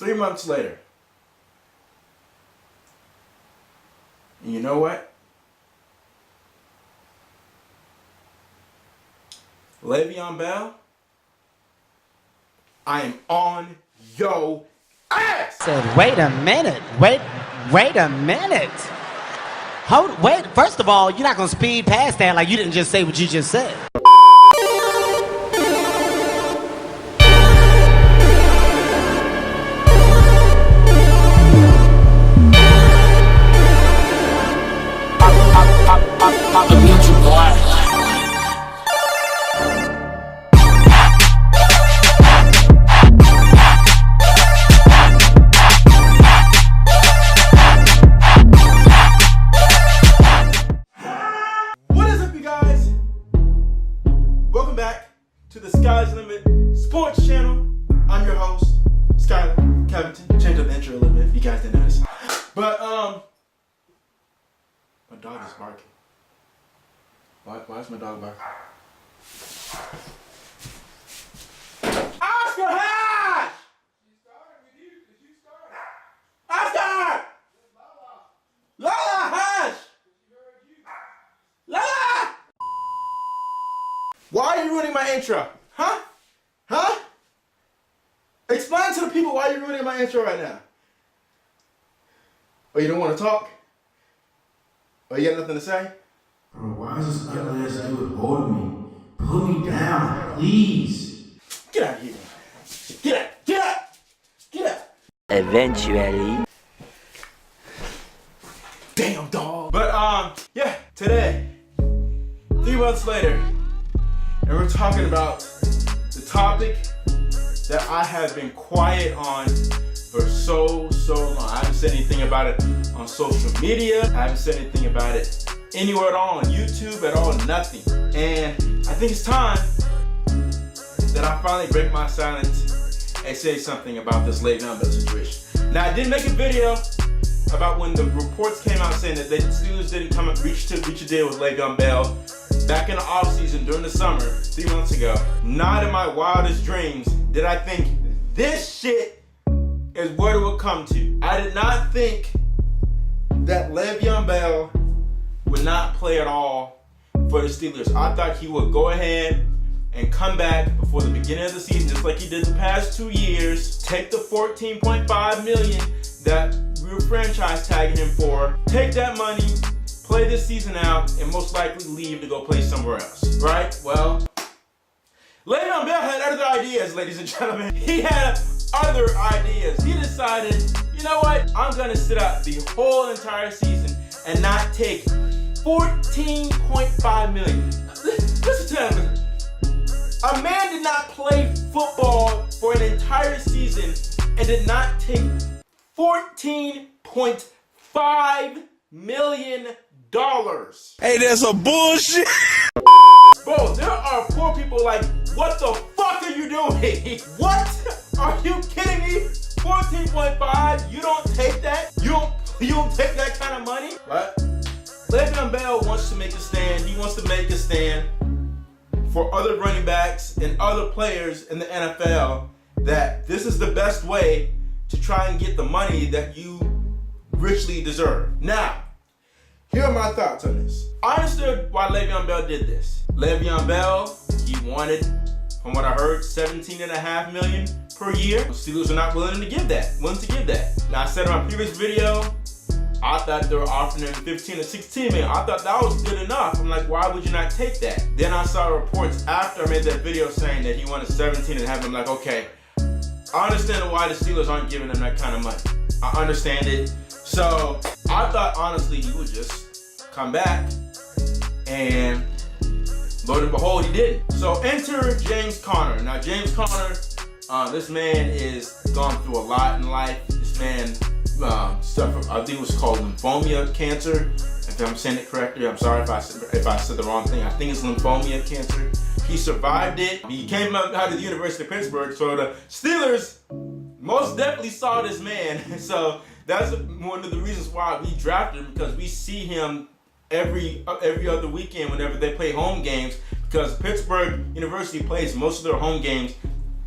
3 months later. And you know what? Le'Veon Bell, I am on yo ass! Said, wait a minute. Wait a minute. Wait, first of all, you're not gonna speed past that like you didn't just say what you just said. To the Sky's Limit Sports Channel. I'm your host, Skyler Covington. Change up the intro a little bit if you guys didn't notice. But my dog is barking. Why is my dog barking? Oscar Hash! She started with you because you started. Oscar! Lala Hash! Lala! Why are you ruining my intro? Huh? Huh? Explain to the people why you're ruining my intro right now. Oh, you don't want to talk? Oh, you got nothing to say? Bro, why is this ugly ass dude holding me? Put me down, please. Get out of here. Get out. Get out. Get out. Eventually. Damn dog. But yeah, today, 3 months later, and we're talking about the topic that I have been quiet on for so long. I haven't said anything about it on social media. I haven't said anything about it anywhere at all, on YouTube at all, nothing. And I think it's time that I finally break my silence and say something about this Le'Veon Bell situation. Now, I did make a video about when the reports came out saying that the Steelers didn't come and reach a deal with Le'Veon Bell back in the offseason during the summer 3 months ago. Not in my wildest dreams did I think this shit is what it would come to. I did not think that Le'Veon Bell would not play at all for the Steelers. I thought he would go ahead and come back before the beginning of the season, just like he did the past 2 years, take the $14.5 million that we were franchise tagging him for, take that money, play this season out, and most likely leave to go play somewhere else, right? Well, Le'Veon Bell had other ideas, ladies and gentlemen. He had other ideas. He decided, you know what? I'm gonna sit out the whole entire season and not take $14.5 million. Listen to him. A man did not play football for an entire season and did not take $14.5 million. Hey, that's a bullshit. Bro, there are poor people like, what the fuck are you doing? What? Are you kidding me? 14.5? You don't take that? You don't take that kind of money? Right? Le'Veon Bell wants to make a stand. He wants to make a stand for other running backs and other players in the NFL that this is the best way to try and get the money that you richly deserve. Now, here are my thoughts on this. I understood why Le'Veon Bell did this. Le'Veon Bell, he wanted, from what I heard, $17.5 million per year. The Steelers are not willing to give that. Now, I said in my previous video, I thought they were offering him $15 or $16 million. I thought that was good enough. I'm like, why would you not take that? Then I saw reports after I made that video saying that he wanted $17.5. I'm like, okay, I understand why the Steelers aren't giving him that kind of money. I understand it. So I thought, honestly, he would just come back, and lo and behold, he did. So enter James Conner. Now, James Conner, this man is gone through a lot in life. This man suffered, I think it was called lymphoma cancer. If I'm saying it correctly, I'm sorry if I said the wrong thing. I think it's lymphoma cancer. He survived it. He came out of the University of Pittsburgh, so the Steelers most definitely saw this man. So that's one of the reasons why we drafted him, because we see him every other weekend whenever they play home games, because Pittsburgh University plays most of their home games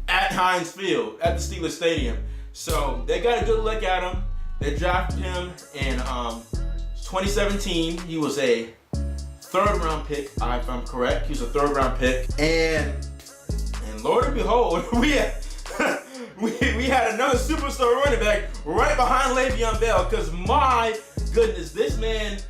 at Heinz Field, at the Steelers Stadium. So they got a good look at him. They drafted him in 2017. He was a 3rd round pick, if I'm correct. He was a 3rd round pick. And Lord and behold, we had another superstar running back right behind Le'Veon Bell. Because my goodness, this man,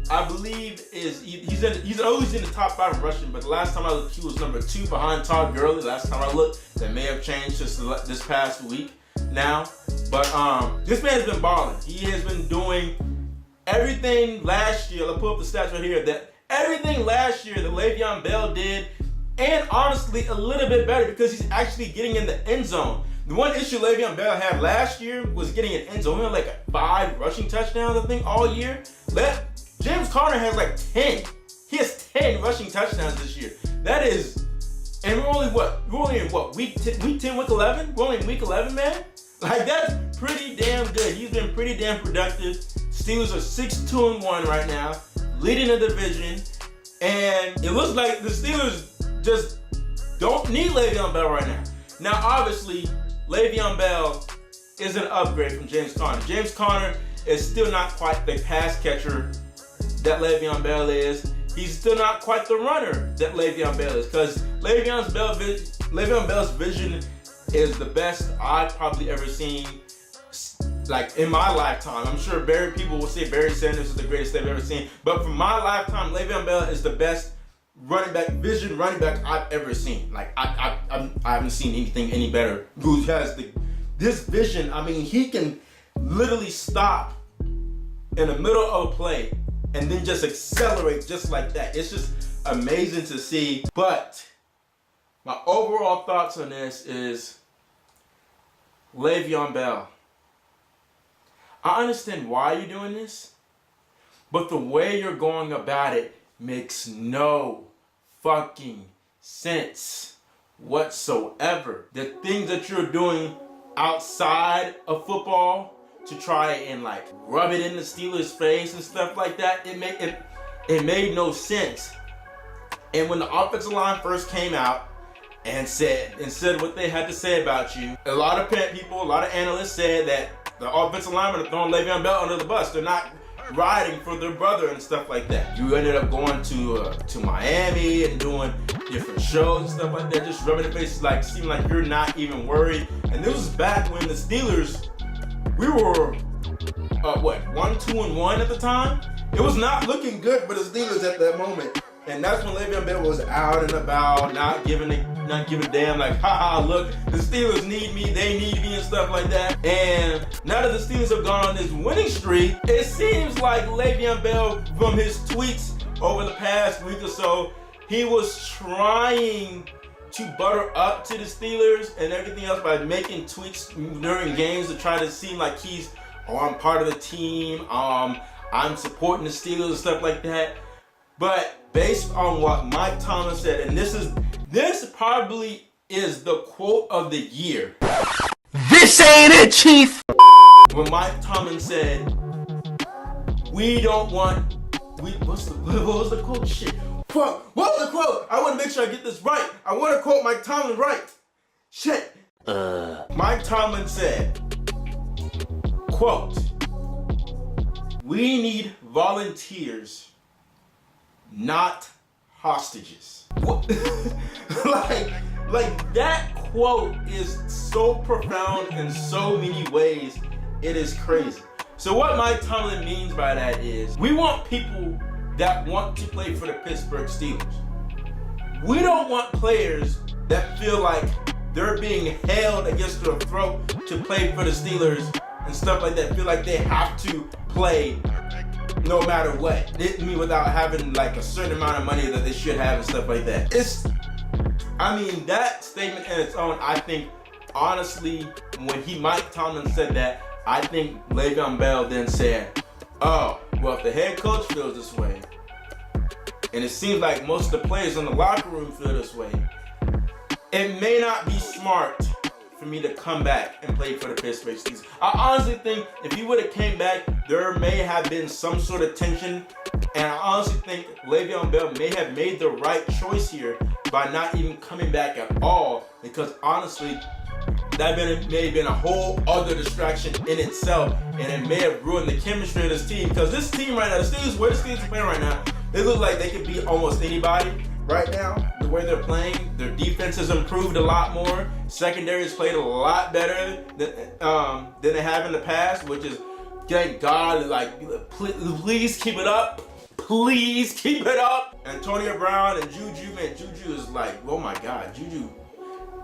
I believe he's always in the top 5 rushing, but the last time I looked, he was number 2 behind Todd Gurley. Last time I looked, that may have changed just this past week now. But this man has been balling. He has been doing everything last year. Let's pull up the stats right here. That everything last year that Le'Veon Bell did, and honestly a little bit better because he's actually getting in the end zone. The one issue Le'Veon Bell had last year was getting an end zone. He had like 5 rushing touchdowns, I think, all year. James Conner has like 10. He has 10 rushing touchdowns this year. That is, and we're only in week 10, week 11? We're only in week 11, man? Like, that's pretty damn good. He's been pretty damn productive. Steelers are 6-2-1 right now, leading the division. And it looks like the Steelers just don't need Le'Veon Bell right now. Now, obviously, Le'Veon Bell is an upgrade from James Conner. James Conner is still not quite the pass catcher that Le'Veon Bell is. He's still not quite the runner that Le'Veon Bell is, because Le'Veon Bell's vision is the best I've probably ever seen, like in my lifetime. I'm sure people will say Barry Sanders is the greatest they've ever seen, but for my lifetime, Le'Veon Bell is the best running back I've ever seen. Like I haven't seen anything any better. Who has this vision? I mean, he can literally stop in the middle of a play and then just accelerate just like that. It's just amazing to see. But my overall thoughts on this is Le'Veon Bell. I understand why you're doing this, but the way you're going about it makes no fucking sense whatsoever. The things that you're doing outside of football to try and like rub it in the Steelers' face and stuff like that, it made no sense. And when the offensive line first came out and said what they had to say about you, a lot of people, a lot of analysts said that the offensive linemen are throwing Le'Veon Bell under the bus. They're not riding for their brother and stuff like that. You ended up going to Miami and doing different shows and stuff like that, just rubbing the faces, like seeming like you're not even worried. And this was back when the Steelers, we were 1-2-1 at the time. It was not looking good for the Steelers at that moment. And that's when Le'Veon Bell was out and about, not giving a damn, like, haha, look, the Steelers need me, they need me, and stuff like that. And now that the Steelers have gone on this winning streak, it seems like Le'Veon Bell, from his tweets over the past week or so, he was trying to butter up to the Steelers and everything else by making tweets during games to try to seem like he's, I'm part of the team, I'm supporting the Steelers and stuff like that. But based on what Mike Tomlin said, and this probably is the quote of the year. This ain't it, Chief! When Mike Tomlin said, what was the quote? Shit. What was the quote? I want to make sure I get this right. I want to quote Mike Tomlin right. Shit. Mike Tomlin said, quote, "We need volunteers, not hostages." like that quote is so profound in so many ways, it is crazy. So what Mike Tomlin means by that is, we want people that want to play for the Pittsburgh Steelers. We don't want players that feel like they're being held against their throat to play for the Steelers and stuff like that, feel like they have to play no matter what. Without having like a certain amount of money that they should have and stuff like that. That statement in its own, I think, honestly, when Mike Tomlin said that, I think Le'Veon Bell then said, oh, well, if the head coach feels this way, and it seems like most of the players in the locker room feel this way, it may not be smart for me to come back and play for the Pittsburgh Steelers. I honestly think if he would have came back, there may have been some sort of tension, and I honestly think Le'Veon Bell may have made the right choice here by not even coming back at all, because honestly, that may have been a whole other distraction in itself, and it may have ruined the chemistry of this team. Because this team right now, where the Steelers are playing right now, they look like they could beat almost anybody right now. The way they're playing, their defense has improved a lot more. Secondary has played a lot better than they have in the past, which is, thank God. Like, please keep it up. Please keep it up. Antonio Brown and Juju, man, Juju is like, oh my God, Juju.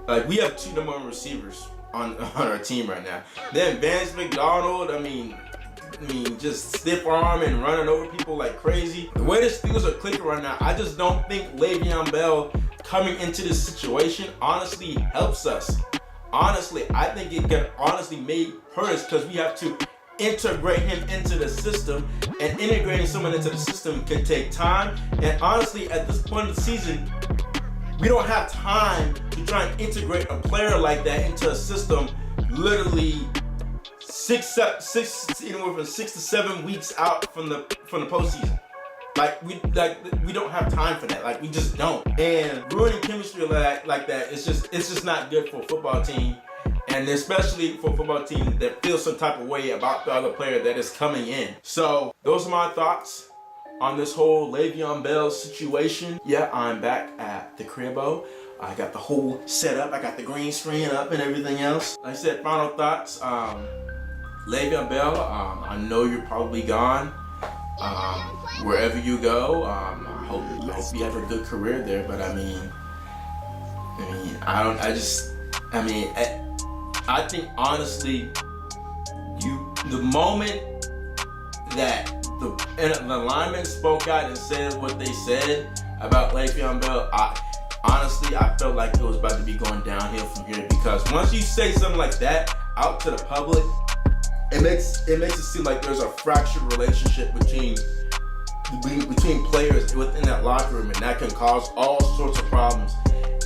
Like, we have 2 number 1 receivers on our team right now. Then Vance McDonald, I mean, just stiff arm and running over people like crazy. The way the Steelers are clicking right now, I just don't think Le'Veon Bell coming into this situation honestly helps us. Honestly, I think it can honestly hurt us because we have to integrate him into the system, and integrating someone into the system can take time. And honestly, at this point of the season, we don't have time to try and integrate a player like that into a system literally 6 to 7 weeks out from the postseason. We don't have time for that. Like, we just don't. And ruining chemistry like that, it's just not good for a football team, and especially for a football team that feels some type of way about the other player that is coming in. So those are my thoughts on this whole Le'Veon Bell situation. Yeah, I'm back at the cribbo. I got the whole setup. I got the green screen up and everything else. Like I said, final thoughts. Le'Veon Bell, I know you're probably gone. Wherever you go, I hope you have a good career there. But I think honestly, the moment that the linemen spoke out and said what they said about Le'Veon Bell, I felt like it was about to be going downhill from here, because once you say something like that out to the public, it makes it seem like there's a fractured relationship between players within that locker room, and that can cause all sorts of problems.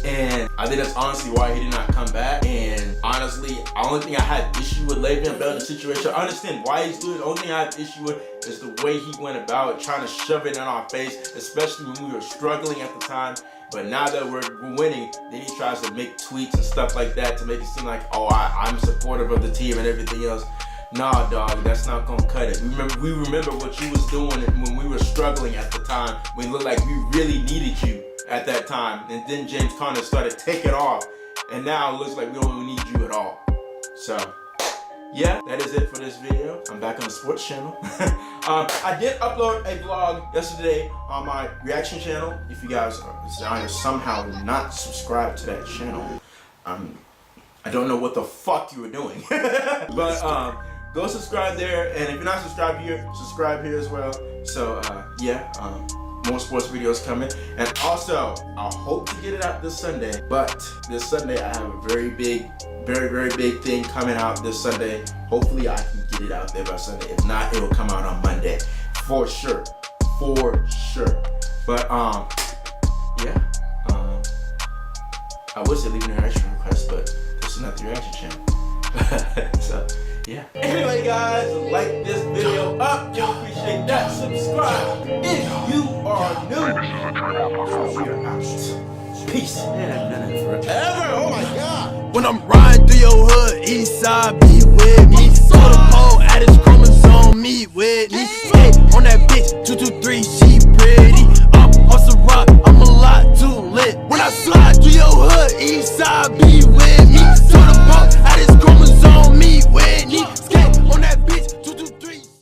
And I think that's honestly why he did not come back. And honestly, the only thing I had issue with Le'Veon Bell in the situation, I understand why he's doing it. The only thing I have issue with is the way he went about it, trying to shove it in our face, especially when we were struggling at the time. But now that we're winning, then he tries to make tweets and stuff like that to make it seem like, oh, I'm supportive of the team and everything else. Nah, dog, that's not gonna cut it. We remember what you was doing when we were struggling at the time, when it looked like we really needed you at that time. And then James Conner started taking off, and now it looks like we don't even need you at all. So, yeah, that is it for this video. I'm back on the sports channel. I did upload a vlog yesterday on my reaction channel. If you guys are somehow not subscribed to that channel, I don't know what the fuck you were doing. But go subscribe there, and if you're not subscribed here, subscribe here as well. So more sports videos coming. And also, I hope to get it out this Sunday, but this Sunday I have a very big thing coming out this Sunday. Hopefully I can get it out there by Sunday. If not, it will come out on Monday for sure. But I would say leave an reaction request, but this is not the reaction channel. So yeah. Anyway, guys, like this video up. Y'all appreciate that. Subscribe if you are new. We are out. Peace. Forever. Oh my God. When I'm riding through your hood, east side, be with me. So the pole at his chromosome, meet with me. Hey, on that bitch, 223, she pretty. Up on some rock, I'm a lot too lit. When I slide through your hood, east side, be with me. So the pole at his